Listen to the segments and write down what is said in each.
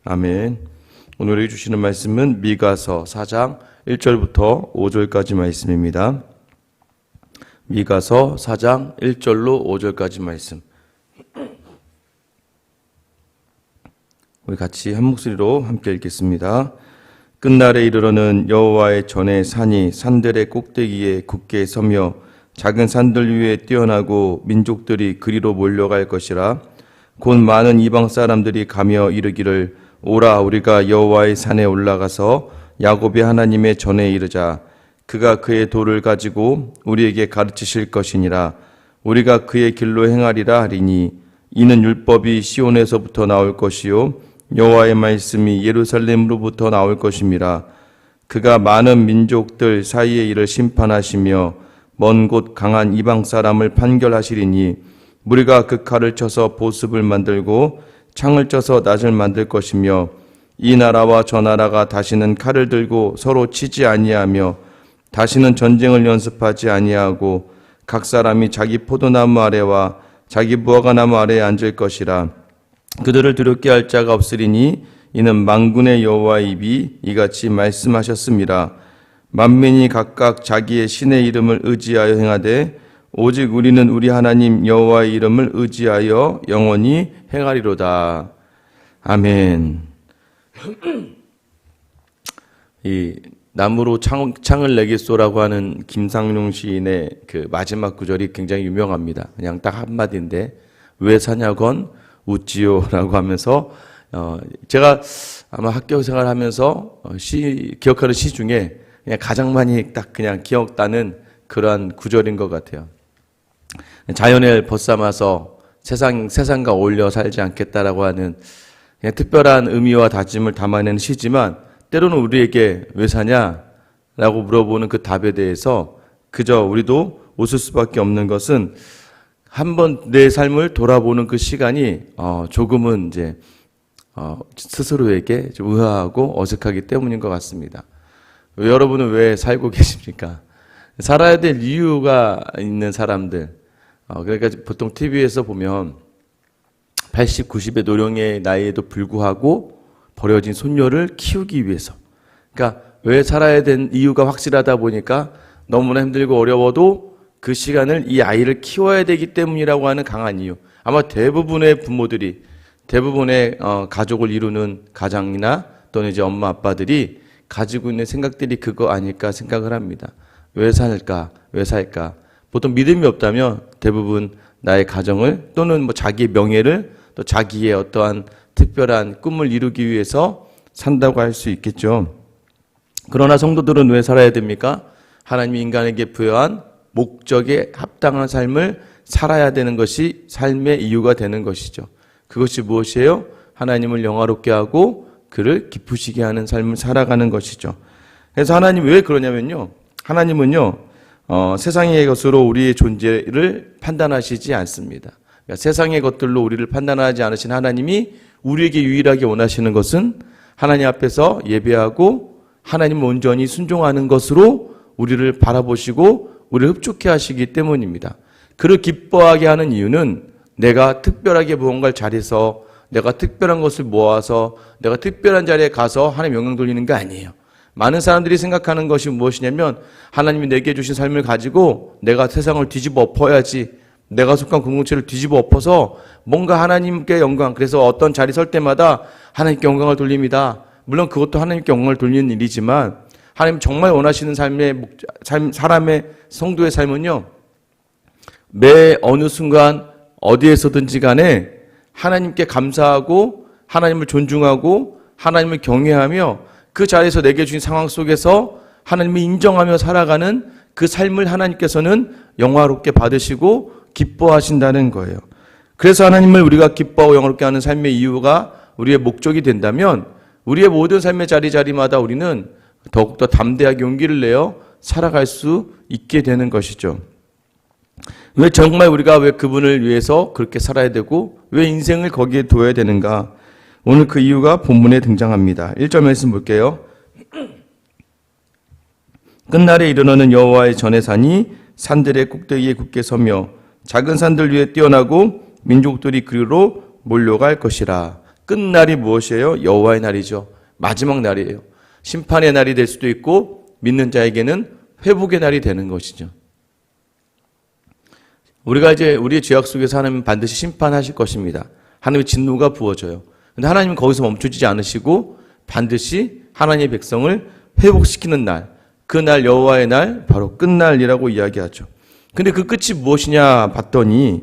아멘. 오늘 주시는 말씀은 미가서 4장 1절부터 5절까지 말씀입니다. 미가서 4장 1절로 5절까지 말씀. 우리 같이 한 목소리로 함께 읽겠습니다. 끝날에 이르러는 여호와의 전에 산이 산들의 꼭대기에 굳게 서며 작은 산들 위에 뛰어나고 민족들이 그리로 몰려갈 것이라. 곧 많은 이방 사람들이 가며 이르기를 오라 우리가 여호와의 산에 올라가서 야곱의 하나님의 전에 이르자. 그가 그의 도를 가지고 우리에게 가르치실 것이니라. 우리가 그의 길로 행하리라 하리니 이는 율법이 시온에서부터 나올 것이요 여호와의 말씀이 예루살렘으로부터 나올 것임이라. 그가 많은 민족들 사이에 이를 심판하시며 먼 곳 강한 이방 사람을 판결하시리니 무리가 그 칼을 쳐서 보습을 만들고 창을 쳐서 낫을 만들 것이며 이 나라와 저 나라가 다시는 칼을 들고 서로 치지 아니하며 다시는 전쟁을 연습하지 아니하고 각 사람이 자기 포도나무 아래와 자기 무화과나무 아래에 앉을 것이라. 그들을 두렵게 할 자가 없으리니 이는 만군의 여호와의 입이 이같이 말씀하셨습니다. 만민이 각각 자기의 신의 이름을 의지하여 행하되 오직 우리는 우리 하나님 여호와의 이름을 의지하여 영원히 행하리로다. 아멘. 이 나무로 창을 내겠소라고 하는 김상룡 시인의 그 마지막 구절이 굉장히 유명합니다. 그냥 딱 한마디인데 왜 사냐건 웃지요라고 하면서 제가 아마 학교 생활하면서 기억하는 시 중에 그냥 가장 많이 딱 그냥 기억나는 그러한 구절인 것 같아요. 자연을 벗삼아서 세상과 어울려 살지 않겠다라고 하는 그냥 특별한 의미와 다짐을 담아내는 시지만 때로는 우리에게 왜 사냐라고 물어보는 그 답에 대해서 그저 우리도 웃을 수밖에 없는 것은 한번 내 삶을 돌아보는 그 시간이 조금은 이제 스스로에게 좀 의아하고 어색하기 때문인 것 같습니다. 여러분은 왜 살고 계십니까? 살아야 될 이유가 있는 사람들. 그러니까 보통 TV에서 보면 80, 90의 노령의 나이에도 불구하고 버려진 손녀를 키우기 위해서. 그러니까 왜 살아야 된 이유가 확실하다 보니까 너무나 힘들고 어려워도 그 시간을 이 아이를 키워야 되기 때문이라고 하는 강한 이유. 아마 대부분의 부모들이, 대부분의 가족을 이루는 가장이나 또는 이제 엄마 아빠들이 가지고 있는 생각들이 그거 아닐까 생각을 합니다. 왜 살까? 왜 살까? 보통 믿음이 없다면 대부분 나의 가정을 또는 뭐 자기의 명예를 또 자기의 어떠한 특별한 꿈을 이루기 위해서 산다고 할 수 있겠죠. 그러나 성도들은 왜 살아야 됩니까? 하나님이 인간에게 부여한 목적에 합당한 삶을 살아야 되는 것이 삶의 이유가 되는 것이죠. 그것이 무엇이에요? 하나님을 영화롭게 하고 그를 기쁘시게 하는 삶을 살아가는 것이죠. 그래서 하나님 왜 그러냐면요. 하나님은요. 세상의 것으로 우리의 존재를 판단하시지 않습니다. 그러니까 세상의 것들로 우리를 판단하지 않으신 하나님이 우리에게 유일하게 원하시는 것은 하나님 앞에서 예배하고 하나님을 온전히 순종하는 것으로 우리를 바라보시고 우리를 흡족해 하시기 때문입니다. 그를 기뻐하게 하는 이유는 내가 특별하게 무언가를 잘해서 내가 특별한 것을 모아서 내가 특별한 자리에 가서 하나님 영광 돌리는 게 아니에요. 많은 사람들이 생각하는 것이 무엇이냐면 하나님이 내게 주신 삶을 가지고 내가 세상을 뒤집어 엎어야지, 내가 속한 공동체를 뒤집어 엎어서 뭔가 하나님께 영광, 그래서 어떤 자리 설 때마다 하나님께 영광을 돌립니다. 물론 그것도 하나님께 영광을 돌리는 일이지만 하나님 정말 원하시는 사람의 성도의 삶은요, 매 어느 순간 어디에서든지 간에 하나님께 감사하고 하나님을 존중하고 하나님을 경외하며 그 자리에서 내게 주신 상황 속에서 하나님을 인정하며 살아가는 그 삶을 하나님께서는 영화롭게 받으시고 기뻐하신다는 거예요. 그래서 하나님을 우리가 기뻐하고 영화롭게 하는 삶의 이유가 우리의 목적이 된다면 우리의 모든 삶의 자리마다 우리는 더욱더 담대하게 용기를 내어 살아갈 수 있게 되는 것이죠. 왜 정말 우리가 왜 그분을 위해서 그렇게 살아야 되고 왜 인생을 거기에 둬야 되는가? 오늘 그 이유가 본문에 등장합니다. 1절 말씀 볼게요. 끝날에 이르러는 여호와의 전의 산이 산들의 꼭대기에 굳게 서며 작은 산들 위에 뛰어나고 민족들이 그리로 몰려갈 것이라. 끝날이 무엇이에요? 여호와의 날이죠. 마지막 날이에요. 심판의 날이 될 수도 있고 믿는 자에게는 회복의 날이 되는 것이죠. 우리가 이제 우리의 죄악 속에서 하나님은 반드시 심판하실 것입니다. 하나님의 진노가 부어져요. 근데 하나님은 거기서 멈추지 않으시고 반드시 하나님의 백성을 회복시키는 날, 그 날 여호와의 날, 바로 끝날이라고 이야기하죠. 근데 그 끝이 무엇이냐 봤더니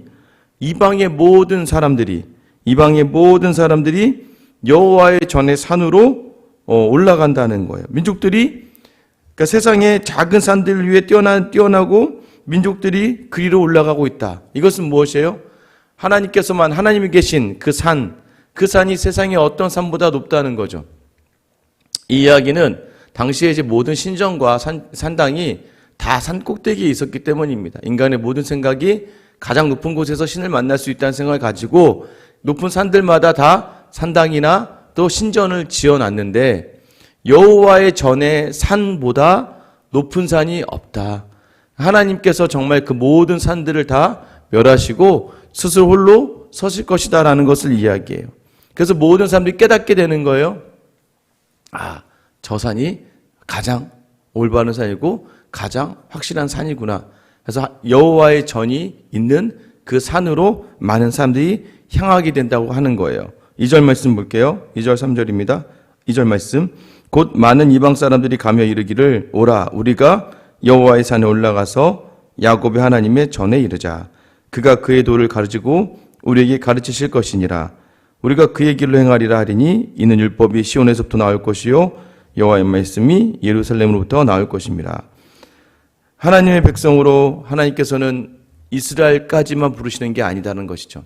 이방의 모든 사람들이 여호와의 전의 산으로 올라간다는 거예요. 민족들이 그러니까 세상의 작은 산들 위에 뛰어나고 민족들이 그 위로 올라가고 있다. 이것은 무엇이에요? 하나님께서만 하나님이 계신 그 산이 세상의 어떤 산보다 높다는 거죠. 이 이야기는 당시에 이제 모든 신전과 산당이 다 산 꼭대기에 있었기 때문입니다. 인간의 모든 생각이 가장 높은 곳에서 신을 만날 수 있다는 생각을 가지고 높은 산들마다 다 산당이나 또 신전을 지어놨는데 여호와의 전에 산보다 높은 산이 없다. 하나님께서 정말 그 모든 산들을 다 멸하시고 스스로 홀로 서실 것이다라는 것을 이야기해요. 그래서 모든 사람들이 깨닫게 되는 거예요. 저 산이 가장 올바른 산이고 가장 확실한 산이구나. 그래서 여호와의 전이 있는 그 산으로 많은 사람들이 향하게 된다고 하는 거예요. 2절 말씀 볼게요. 2절 3절입니다. 2절 말씀. 곧 많은 이방 사람들이 가며 이르기를 오라 우리가 여호와의 산에 올라가서 야곱의 하나님의 전에 이르자. 그가 그의 도를 가르치고 우리에게 가르치실 것이니라. 우리가 그의 길로 행하리라 하리니 이는 율법이 시온에서부터 나올 것이요 여호와의 말씀이 예루살렘으로부터 나올 것입니다. 하나님의 백성으로 하나님께서는 이스라엘까지만 부르시는 게 아니다는 것이죠.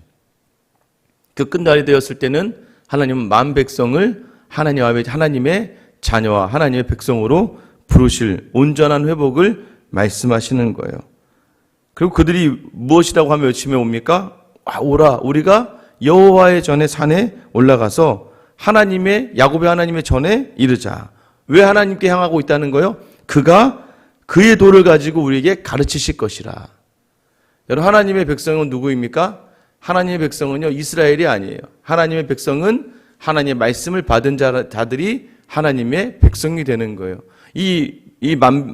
그 끝날이 되었을 때는 하나님은 만 백성을 하나님의 자녀와 하나님의 백성으로 부르실 온전한 회복을 말씀하시는 거예요. 그리고 그들이 무엇이라고 하며 외치며 옵니까? 오라 우리가 여호와의 전에 산에 올라가서 야곱의 하나님의 전에 이르자. 왜 하나님께 향하고 있다는 거예요? 그가 그의 도를 가지고 우리에게 가르치실 것이라. 여러분 하나님의 백성은 누구입니까? 하나님의 백성은요 이스라엘이 아니에요. 하나님의 백성은 하나님의 말씀을 받은 자들이 하나님의 백성이 되는 거예요. 이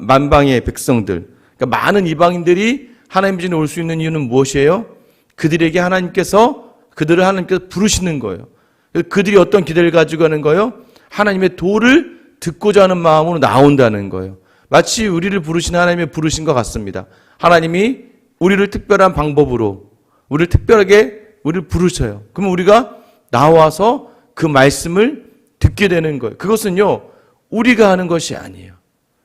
만방의 백성들, 그러니까 많은 이방인들이 하나님 집에 올 수 있는 이유는 무엇이에요? 그들을 하나님께서 부르시는 거예요. 그들이 어떤 기대를 가지고 가는 거예요? 하나님의 도를 듣고자 하는 마음으로 나온다는 거예요. 마치 우리를 부르신 하나님의 부르신 것 같습니다. 하나님이 우리를 특별한 방법으로 우리를 부르셔요. 그러면 우리가 나와서 그 말씀을 듣게 되는 거예요. 그것은요 우리가 하는 것이 아니에요.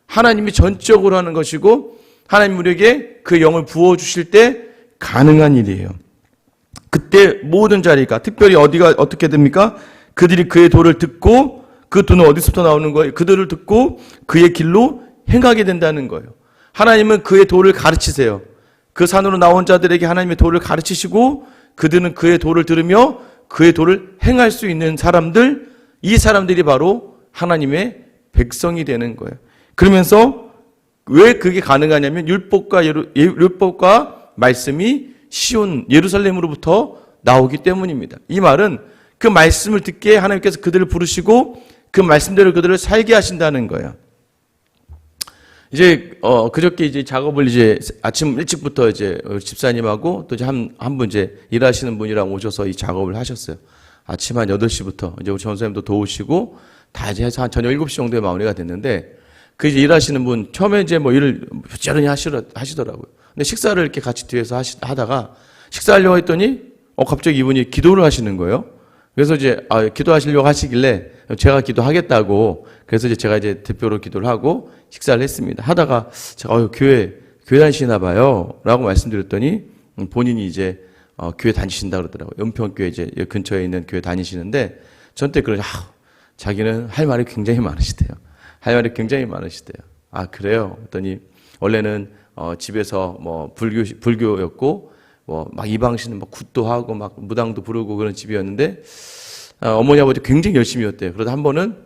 하나님이 전적으로 하는 것이고 하나님 우리에게 그 영을 부어주실 때 가능한 일이에요. 그때 모든 자리가 특별히 어떻게 됩니까? 그들이 그의 도를 듣고 그 도는 어디서부터 나오는 거예요? 그들을 듣고 그의 길로 행하게 된다는 거예요. 하나님은 그의 도를 가르치세요. 그 산으로 나온 자들에게 하나님의 도를 가르치시고 그들은 그의 도를 들으며 그의 도를 행할 수 있는 사람들, 이 사람들이 바로 하나님의 백성이 되는 거예요. 그러면서 왜 그게 가능하냐면 율법과 말씀이 시온 예루살렘으로부터 나오기 때문입니다. 이 말은 그 말씀을 듣게 하나님께서 그들을 부르시고 그 말씀대로 그들을 살게 하신다는 거예요. 이제 그저께 이제 작업을 이제 아침 일찍부터 이제 집사님하고 또 이제 한 분 이제 일하시는 분이랑 오셔서 이 작업을 하셨어요. 아침 한 8시부터 이제 우리 전사님도 도우시고 다 이제 해서 한 저녁 7시 정도에 마무리가 됐는데 그 이제 일하시는 분 처음에 이제 뭐 일을 부지런히 하시더라고요. 근데 식사를 이렇게 같이 뒤에서 하다가 식사하려고 했더니 갑자기 이분이 기도를 하시는 거예요. 그래서 이제 기도하시려고 하시길래 제가 기도하겠다고 그래서 이제 제가 이제 대표로 기도를 하고 식사를 했습니다. 하다가 제가 교회 다니시나 봐요 라고 말씀드렸더니 본인이 이제 교회 다니신다 그러더라고요. 연평교회 이제 근처에 있는 교회 다니시는데 저한테 자기는 할 말이 굉장히 많으시대요. 그래요? 그랬더니 원래는 집에서 뭐 불교였고 뭐 막 이방신은 막 굿도 하고 막 무당도 부르고 그런 집이었는데 어머니 아버지 굉장히 열심히였대요. 그러다 한 번은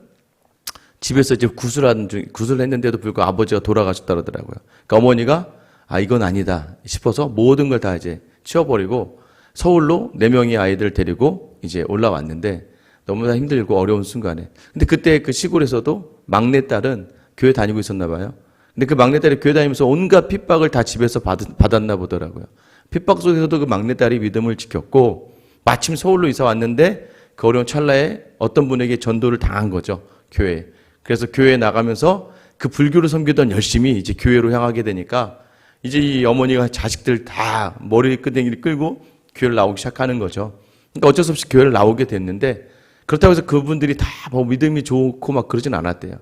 집에서 이제 구슬을 했는데도 불구하고 아버지가 돌아가셨다 그러더라고요. 그러니까 어머니가 이건 아니다 싶어서 모든 걸 다 이제 치워버리고 서울로 4명의 아이들을 데리고 이제 올라왔는데 너무나 힘들고 어려운 순간에. 근데 그때 그 시골에서도 막내딸은 교회 다니고 있었나 봐요. 근데 그 막내딸이 교회 다니면서 온갖 핍박을 다 집에서 받았나 보더라고요. 핍박 속에서도 그 막내딸이 믿음을 지켰고 마침 서울로 이사 왔는데 그 어려운 찰나에 어떤 분에게 전도를 당한 거죠. 교회에. 그래서 교회에 나가면서 그 불교를 섬기던 열심히 이제 교회로 향하게 되니까 이제 이 어머니가 자식들 다 머리끄댕이를 끌고 교회를 나오기 시작하는 거죠. 그러니까 어쩔 수 없이 교회를 나오게 됐는데 그렇다고 해서 그분들이 다 뭐 믿음이 좋고 막 그러진 않았대요.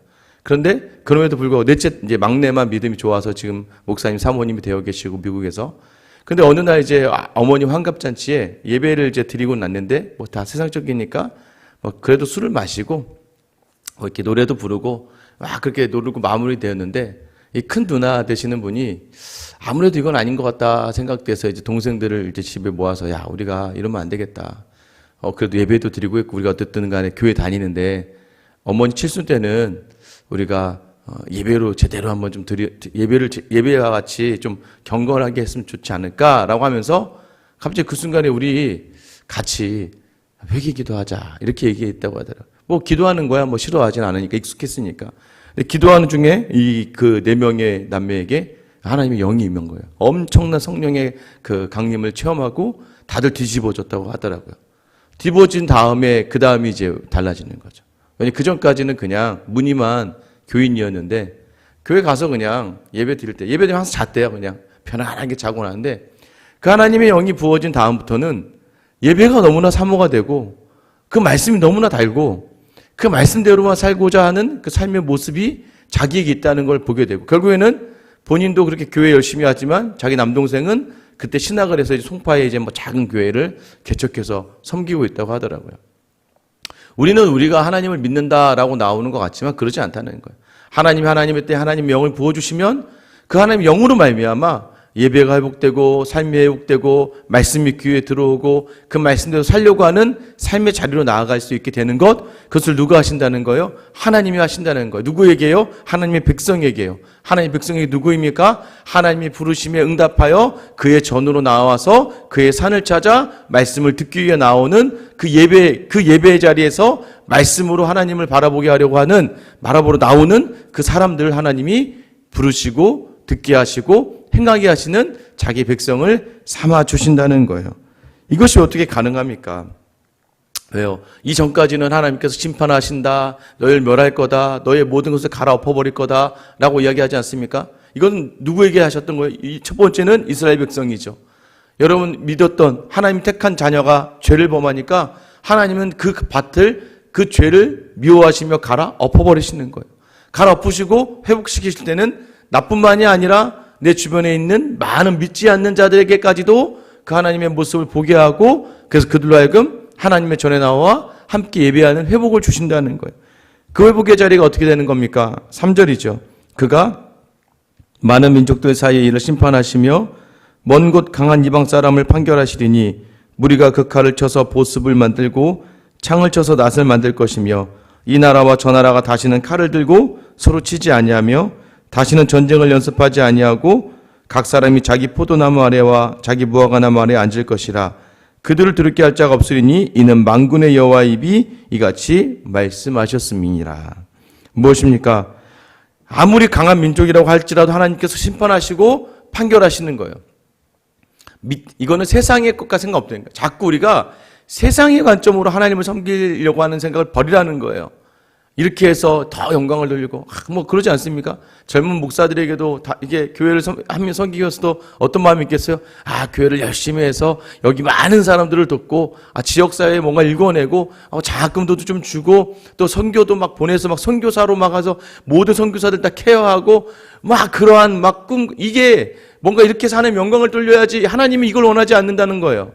그런데 그럼에도 불구하고 넷째 이제 막내만 믿음이 좋아서 지금 목사님 사모님이 되어 계시고 미국에서. 근데 어느 날 이제 어머니 환갑잔치에 예배를 이제 드리고 났는데 뭐 다 세상적이니까 뭐 그래도 술을 마시고 뭐 이렇게 노래도 부르고 막 그렇게 노르고 마무리되었는데 이 큰 누나 되시는 분이 아무래도 이건 아닌 것 같다 생각돼서 이제 동생들을 이제 집에 모아서 야 우리가 이러면 안 되겠다. 그래도 예배도 드리고 있고 우리가 어쨌든 간에 교회 다니는데 어머니 칠순 때는 우리가 예배로 제대로 한번 좀 예배와 같이 좀 경건하게 했으면 좋지 않을까라고 하면서 갑자기 그 순간에 우리 같이 회개 기도하자 이렇게 얘기했다고 하더라고요. 뭐 기도하는 거야 뭐 싫어하진 않으니까 익숙했으니까. 근데 기도하는 중에 이 그 4명의 남매에게 하나님의 영이 임한 거예요. 엄청난 성령의 그 강림을 체험하고 다들 뒤집어졌다고 하더라고요. 뒤집어진 다음에 그 다음이 이제 달라지는 거죠. 왜냐면 그 전까지는 그냥 무늬만 교인이었는데 교회 가서 그냥 예배 드릴 때 예배 드리면 항상 잤대요. 그냥 편안하게 자고 나는데 그 하나님의 영이 부어진 다음부터는 예배가 너무나 사모가 되고 그 말씀이 너무나 달고 그 말씀대로만 살고자 하는 그 삶의 모습이 자기에게 있다는 걸 보게 되고 결국에는 본인도 그렇게 교회 열심히 하지만 자기 남동생은 그때 신학을 해서 송파에 이제 뭐 작은 교회를 개척해서 섬기고 있다고 하더라고요. 우리는 우리가 하나님을 믿는다라고 나오는 것 같지만 그러지 않다는 거예요. 하나님의 때 하나님 영을 부어주시면 그 하나님 영으로 말미암아 예배가 회복되고 삶이 회복되고 말씀이 귀에 들어오고 그 말씀대로 살려고 하는 삶의 자리로 나아갈 수 있게 되는 것 그것을 누가 하신다는 거예요? 하나님이 하신다는 거예요. 누구에게요? 하나님의 백성에게요. 하나님의 백성이 누구입니까? 하나님이 부르심에 응답하여 그의 전으로 나와서 그의 산을 찾아 말씀을 듣기 위해 나오는 그 예배의 자리에서 말씀으로 하나님을 바라보게 하려고 하는 바라보러 나오는 그 사람들을 하나님이 부르시고 듣게 하시고 행하게 하시는 자기 백성을 삼아 주신다는 거예요. 이것이 어떻게 가능합니까? 왜요? 이전까지는 하나님께서 심판하신다, 너희를 멸할 거다, 너의 모든 것을 갈아엎어버릴 거다 라고 이야기하지 않습니까? 이건 누구에게 하셨던 거예요? 이 첫 번째는 이스라엘 백성이죠. 여러분 믿었던 하나님 택한 자녀가 죄를 범하니까 하나님은 그 밭을 그 죄를 미워하시며 갈아엎어버리시는 거예요. 갈아엎으시고 회복시키실 때는 나뿐만이 아니라 내 주변에 있는 많은 믿지 않는 자들에게까지도 그 하나님의 모습을 보게 하고 그래서 그들로 하여금 하나님의 전에 나와 함께 예배하는 회복을 주신다는 거예요. 그 회복의 자리가 어떻게 되는 겁니까? 3절이죠. 그가 많은 민족들 사이에 이를 심판하시며 먼 곳 강한 이방 사람을 판결하시리니 무리가 그 칼을 쳐서 보습을 만들고 창을 쳐서 낫을 만들 것이며 이 나라와 저 나라가 다시는 칼을 들고 서로 치지 아니하며 다시는 전쟁을 연습하지 아니하고 각 사람이 자기 포도나무 아래와 자기 무화과나무 아래에 앉을 것이라. 그들을 두렵게 할 자가 없으리니 이는 만군의 여호와의 입이 이같이 말씀하셨음이니라. 무엇입니까? 아무리 강한 민족이라고 할지라도 하나님께서 심판하시고 판결하시는 거예요. 이거는 세상의 것과 생각 없다는 거예요. 자꾸 우리가 세상의 관점으로 하나님을 섬기려고 하는 생각을 버리라는 거예요. 이렇게 해서 더 영광을 돌리고 뭐 그러지 않습니까? 젊은 목사들에게도 다 이게 교회를 하면 섬기면서도 어떤 마음이 있겠어요? 교회를 열심히 해서 여기 많은 사람들을 돕고 지역사회에 뭔가 일궈내고 장학금도 좀 주고 또 선교도 막 보내서 막 선교사로 막 가서 모든 선교사들 다 케어하고 막 그러한 막 꿈 이게 뭔가 이렇게 사는 영광을 돌려야지. 하나님이 이걸 원하지 않는다는 거예요.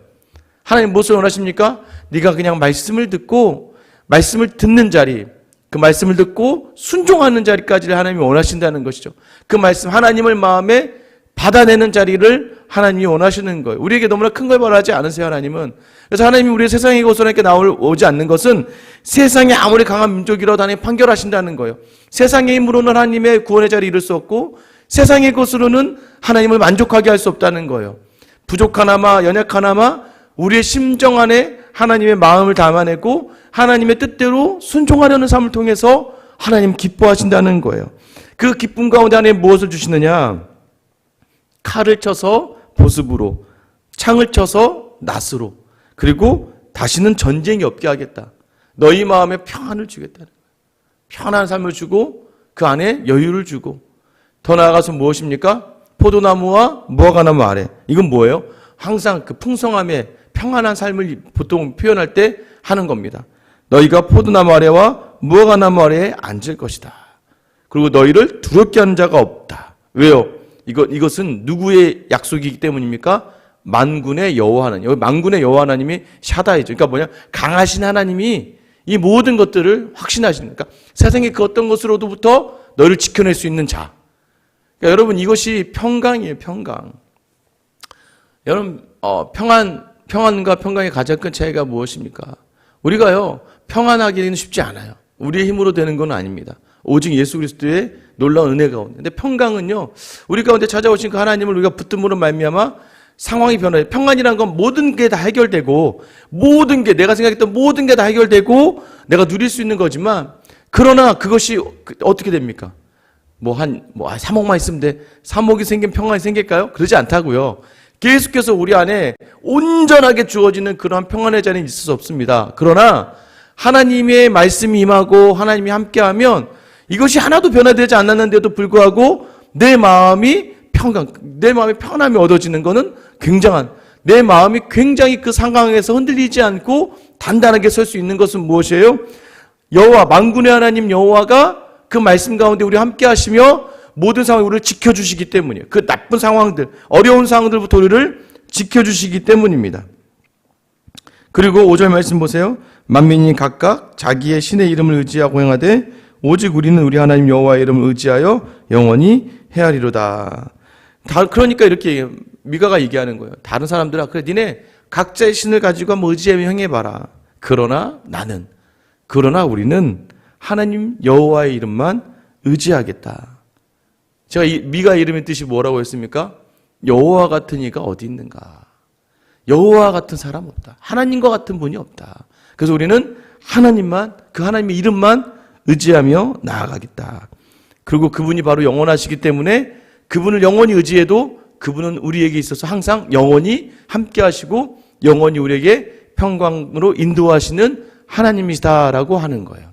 하나님 무엇을 원하십니까? 네가 그냥 말씀을 듣고 말씀을 듣는 자리, 그 말씀을 듣고 순종하는 자리까지를 하나님이 원하신다는 것이죠. 그 말씀 하나님을 마음에 받아내는 자리를 하나님이 원하시는 거예요. 우리에게 너무나 큰 걸 바라지 않으세요, 하나님은. 그래서 하나님이 우리의 세상의 것으로 이렇게 나오지 않는 것은 세상에 아무리 강한 민족이라도 하나님 판결하신다는 거예요. 세상의 힘으로는 하나님의 구원의 자리에 이를 수 없고 세상의 것으로는 하나님을 만족하게 할 수 없다는 거예요. 부족하나마 연약하나마 우리의 심정 안에 하나님의 마음을 담아내고 하나님의 뜻대로 순종하려는 삶을 통해서 하나님 기뻐하신다는 거예요. 그 기쁨 가운데 하나님 무엇을 주시느냐? 칼을 쳐서 보습으로, 창을 쳐서 낫으로, 그리고 다시는 전쟁이 없게 하겠다. 너희 마음에 평안을 주겠다. 편안한 삶을 주고 그 안에 여유를 주고, 더 나아가서 무엇입니까? 포도나무와 무화과나무 아래. 이건 뭐예요? 항상 그 풍성함에 평안한 삶을 보통 표현할 때 하는 겁니다. 너희가 포도나무 아래와 무화과나무 아래에 앉을 것이다. 그리고 너희를 두렵게 하는 자가 없다. 왜요? 이것은 누구의 약속이기 때문입니까? 만군의 여호와 하나님. 여기 만군의 여호와 하나님이 샤다이죠. 그러니까 뭐냐? 강하신 하나님이 이 모든 것들을 확신하시는, 그러니까 세상의 그 어떤 것으로부터 너를 지켜낼 수 있는 자. 그러니까 여러분, 이것이 평강이에요, 평강. 여러분, 평안과 평강의 가장 큰 차이가 무엇입니까? 우리가요, 평안하기는 쉽지 않아요. 우리의 힘으로 되는 건 아닙니다. 오직 예수 그리스도의 놀라운 은혜 가운데. 근데 평강은요, 우리 가운데 찾아오신 그 하나님을 우리가 붙듦으로 말미암아 상황이 변화해요. 평안이란 건 모든 게 다 해결되고, 모든 게, 내가 생각했던 모든 게 다 해결되고, 내가 누릴 수 있는 거지만, 그러나 그것이 어떻게 됩니까? 3억만 있으면 돼. 3억이 생기면 평안이 생길까요? 그러지 않다고요. 계속해서 우리 안에 온전하게 주어지는 그러한 평안의 자리는 있을 수 없습니다. 그러나 하나님의 말씀이 임하고 하나님이 함께하면 이것이 하나도 변화되지 않았는데도 불구하고 내 마음이 편함이 얻어지는 것은 내 마음이 굉장히 그 상황에서 흔들리지 않고 단단하게 설 수 있는 것은 무엇이에요? 여호와, 만군의 하나님 여호와가 그 말씀 가운데 우리 함께 하시며 모든 상황을 우리를 지켜주시기 때문이에요. 그 나쁜 상황들, 어려운 상황들부터 우리를 지켜주시기 때문입니다. 그리고 5절 말씀 보세요. 만민이 각각 자기의 신의 이름을 의지하고 행하되 오직 우리는 우리 하나님 여호와의 이름을 의지하여 영원히 헤아리로다. 그러니까 이렇게 미가가 얘기하는 거예요. 다른 사람들아, 그래 니네 각자의 신을 가지고 한번 의지하며 행해봐라. 그러나 우리는 하나님 여호와의 이름만 의지하겠다. 제가 미가 이름의 뜻이 뭐라고 했습니까? 여호와 같은 이가 어디 있는가? 여호와 같은 사람 없다. 하나님과 같은 분이 없다. 그래서 우리는 그 하나님의 이름만 의지하며 나아가겠다. 그리고 그분이 바로 영원하시기 때문에 그분을 영원히 의지해도 그분은 우리에게 있어서 항상 영원히 함께 하시고 영원히 우리에게 평강으로 인도하시는 하나님이시다라고 하는 거예요.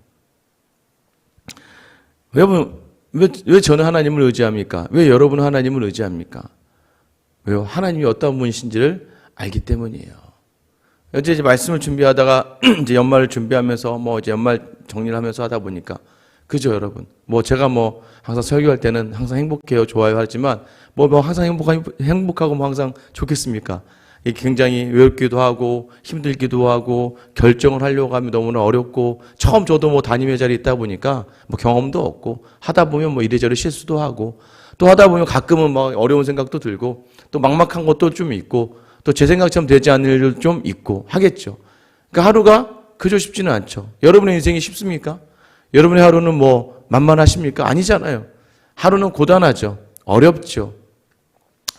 여러분, 왜 저는 하나님을 의지합니까? 왜 여러분은 하나님을 의지합니까? 왜요? 하나님이 어떤 분이신지를 알기 때문이에요. 어제 이제 말씀을 준비하다가 이제 연말을 준비하면서 이제 연말 정리를 하면서 하다 보니까, 그죠, 여러분? 제가 항상 설교할 때는 항상 행복해요, 좋아요 하지만 항상 행복하고 항상 좋겠습니까? 굉장히 외롭기도 하고 힘들기도 하고 결정을 하려고 하면 너무나 어렵고, 처음 저도 담임의 자리에 있다 보니까 경험도 없고, 하다 보면 이래저래 실수도 하고, 또 하다 보면 가끔은 어려운 생각도 들고, 또 막막한 것도 좀 있고, 또 제 생각처럼 되지 않는 일도 좀 있고 하겠죠. 그러니까 하루가 그저 쉽지는 않죠. 여러분의 인생이 쉽습니까? 여러분의 하루는 만만하십니까? 아니잖아요. 하루는 고단하죠. 어렵죠.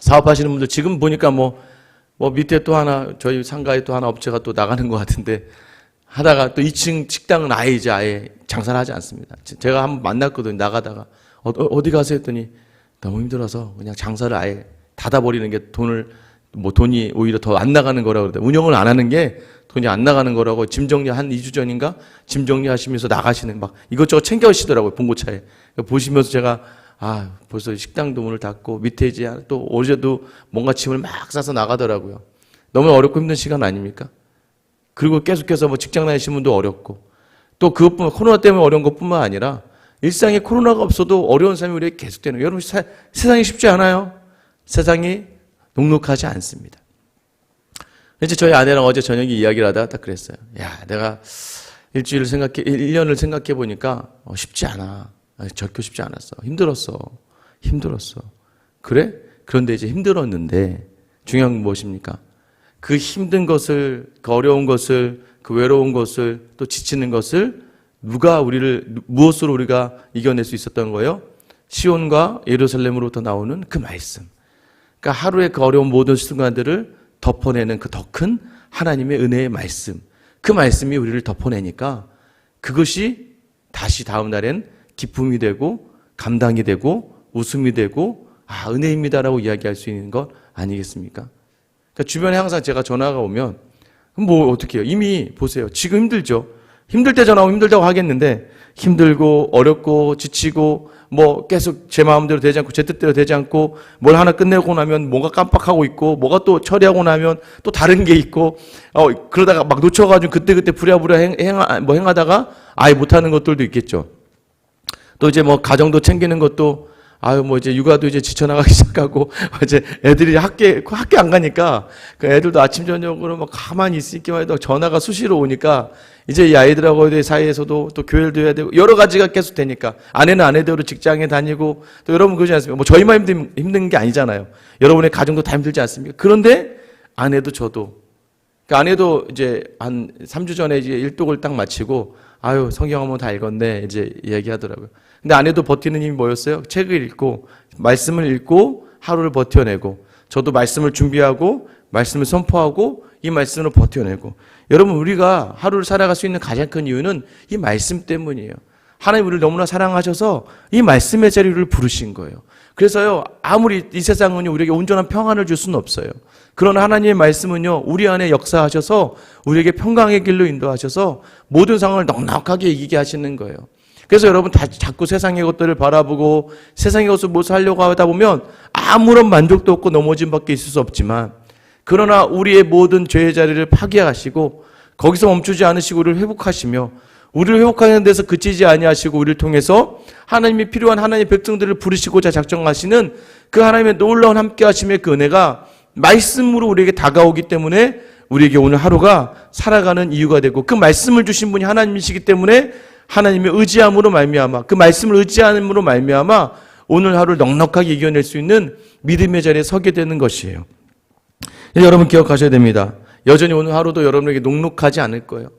사업하시는 분들 지금 보니까 밑에 또 하나, 저희 상가에 또 하나 업체가 또 나가는 것 같은데, 하다가 또 2층 식당은 아예 장사를 하지 않습니다. 제가 한번 만났거든요. 나가다가 어디 가세요 했더니 너무 힘들어서 그냥 장사를 아예 닫아버리는 게 돈이 오히려 더 안 나가는 거라고 그러더라고요. 운영을 안 하는 게 돈이 안 나가는 거라고, 짐 정리 한 2주 전인가 짐 정리하시면서 나가시는 이것저것 챙겨오시더라고요, 봉고차에. 보시면서 제가 벌써 식당도 문을 닫고 밑에 이제 또 어제도 뭔가 짐을 막 싸서 나가더라고요. 너무 어렵고 힘든 시간 아닙니까? 그리고 계속해서 직장 다니시는 분도 어렵고, 또 그것뿐만, 코로나 때문에 어려운 것뿐만 아니라 일상에 코로나가 없어도 어려운 삶이 우리에게 계속되는 거예요. 여러분, 세상이 쉽지 않아요. 세상이 녹록하지 않습니다. 이제 저희 아내랑 어제 저녁에 이야기를 하다가 딱 그랬어요. 내가 1년을 생각해 보니까 쉽지 않아. 절교 쉽지 않았어. 힘들었어. 그래? 그런데 이제 힘들었는데 중요한 건 무엇입니까? 그 힘든 것을, 그 어려운 것을, 그 외로운 것을, 또 지치는 것을 무엇으로 우리가 이겨낼 수 있었던 거예요? 시온과 예루살렘으로부터 나오는 그 말씀. 그러니까 하루의 그 어려운 모든 순간들을 덮어내는 그 더 큰 하나님의 은혜의 말씀. 그 말씀이 우리를 덮어내니까 그것이 다시 다음 날엔 기쁨이 되고 감당이 되고 웃음이 되고 은혜입니다라고 이야기할 수 있는 것 아니겠습니까? 그러니까 주변에 항상 제가 전화가 오면 뭐 어떻게 해요? 이미 보세요. 지금 힘들죠. 힘들 때 전화하고 힘들다고 하겠는데 힘들고 어렵고 지치고 뭐 계속 제 마음대로 되지 않고 제 뜻대로 되지 않고 뭘 하나 끝내고 나면 뭔가 깜빡하고 있고 뭐가 또 처리하고 나면 또 다른 게 있고 그러다가 막 놓쳐가지고 그때 부랴부랴 행하다가 아예 못하는 것들도 있겠죠. 또 이제 뭐 가정도 챙기는 것도 뭐 이제 육아도 이제 지쳐나가기 시작하고 이제 애들이 학교 안 가니까 그 애들도 아침 저녁으로 막 가만히 있기만 해도 전화가 수시로 오니까 이제 이 아이들하고의 사이에서도 또 교회도 해야 되고 여러 가지가 계속 되니까 아내는 아내대로 직장에 다니고 또 여러분 그러지 않습니까? 뭐 저희만 힘든 게 아니잖아요. 여러분의 가정도 다 힘들지 않습니까? 그런데 아내도 저도 그러니까 아내도 이제 한 3주 전에 이제 일독을 딱 마치고 성경 한번 다 읽었네 이제 얘기하더라고요. 근데 아내도 버티는 힘이 뭐였어요? 책을 읽고 말씀을 읽고 하루를 버텨내고 저도 말씀을 준비하고 말씀을 선포하고 이 말씀으로 버텨내고 여러분 우리가 하루를 살아갈 수 있는 가장 큰 이유는 이 말씀 때문이에요. 하나님 우리를 너무나 사랑하셔서 이 말씀의 자리를 부르신 거예요. 그래서요 아무리 이 세상은 우리에게 온전한 평안을 줄 수는 없어요. 그러나 하나님의 말씀은요 우리 안에 역사하셔서 우리에게 평강의 길로 인도하셔서 모든 상황을 넉넉하게 이기게 하시는 거예요. 그래서 여러분 자꾸 세상의 것들을 바라보고 세상의 것을 무엇을 하려고 하다 보면 아무런 만족도 없고 넘어짐 밖에 있을 수 없지만 그러나 우리의 모든 죄의 자리를 파괴하시고 거기서 멈추지 않으시고 우리를 회복하시며 우리를 회복하는 데서 그치지 아니하시고 우리를 통해서 하나님이 필요한 하나님의 백성들을 부르시고자 작정하시는 그 하나님의 놀라운 함께하심의 그 은혜가 말씀으로 우리에게 다가오기 때문에 우리에게 오늘 하루가 살아가는 이유가 되고 그 말씀을 주신 분이 하나님이시기 때문에 하나님의 의지함으로 말미암아 그 말씀을 의지함으로 말미암아 오늘 하루를 넉넉하게 이겨낼 수 있는 믿음의 자리에 서게 되는 것이에요. 여러분 기억하셔야 됩니다. 여전히 오늘 하루도 여러분에게 녹록하지 않을 거예요.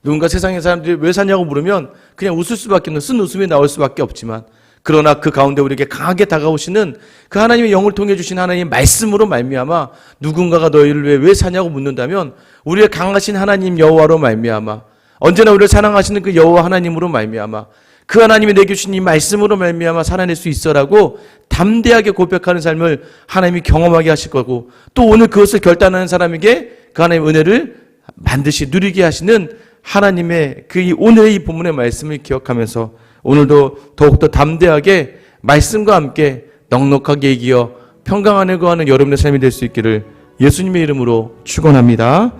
누군가 세상의 사람들이 왜 사냐고 물으면 그냥 웃을 수밖에 없는 쓴 웃음이 나올 수밖에 없지만 그러나 그 가운데 우리에게 강하게 다가오시는 그 하나님의 영을 통해 주신 하나님의 말씀으로 말미암아 누군가가 너희를 왜 사냐고 묻는다면 우리의 강하신 하나님 여호와로 말미암아 언제나 우리를 사랑하시는 그 여호와 하나님으로 말미암아 그 하나님이 내게 주신 이 말씀으로 말미암아 살아낼 수 있어라고 담대하게 고백하는 삶을 하나님이 경험하게 하실 거고 또 오늘 그것을 결단하는 사람에게 그 하나님의 은혜를 반드시 누리게 하시는 하나님의 그 오늘의 이 본문의 말씀을 기억하면서 오늘도 더욱더 담대하게 말씀과 함께 넉넉하게 이기어 평강 안에 거하는 여러분의 삶이 될 수 있기를 예수님의 이름으로 축원합니다.